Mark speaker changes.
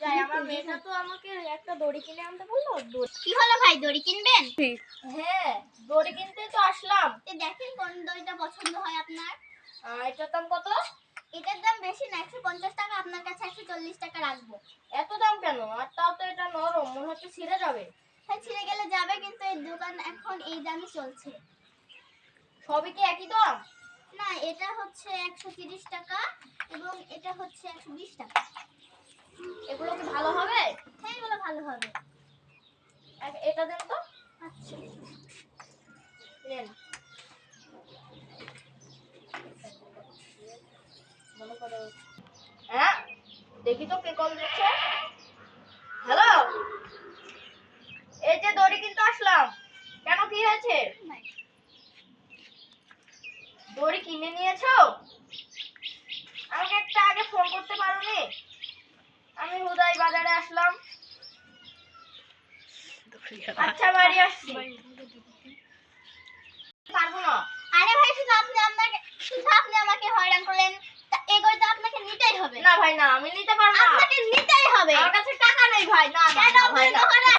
Speaker 1: যাই, আমার মেয়েটা তো আমাকে একটা দড়ি কিনে আনতে বললো।
Speaker 2: কি হলো ভাই, দড়ি কিনবেন?
Speaker 1: হ্যাঁ, দড়ি কিনতে তো আসলাম।
Speaker 2: দেখেন কোন দড়িটা পছন্দ হয় আপনার।
Speaker 1: এটার দাম কত?
Speaker 2: এটার দাম বেশি না, 150 টাকা। আপনার কাছে 140 টাকা রাখবো।
Speaker 1: এত দাম কেন? আর তাও তো এটা নরম, মনে হচ্ছে ছিঁড়ে যাবে।
Speaker 2: হ্যাঁ, ছিঁড়ে গেলে যাবে, কিন্তু এই দোকান এখন এই দামই চলছে।
Speaker 1: সবই কি একই দাম?
Speaker 2: না, এটা হচ্ছে 130 টাকা এবং এটা হচ্ছে 120 টাকা।
Speaker 1: এগুলো কি ভালো হবে?
Speaker 2: হ্যাঁ, এগুলো ভালো হবে।
Speaker 1: এটা দেন তো।
Speaker 2: আচ্ছা,
Speaker 1: নেন। হ্যাঁ, দেখি তো কে কল দিচ্ছে। হ্যালো, এই যে দড়ি কিনতে আসলাম। কেন, কি হয়েছে? দড়ি কিনে নিয়েছো? আমাকে একটা আগে ফোন করতে পারোনি? আমি হুদাই বাজারে আসলাম। আচ্ছা, বাড়ি আসছি। পারবো না।
Speaker 2: আরে ভাই, শুধু আপনি আমাকে হয়রান করলেন। এগুলো তো আপনাকে নিতেই হবে।
Speaker 1: না ভাই, না, আমি নিতে পারবো না।
Speaker 2: আপনাকে নিতেই হবে।
Speaker 1: আমার কাছে টাকা নেই ভাই। না,
Speaker 2: কেন
Speaker 1: ভাই, না।
Speaker 2: দোকানে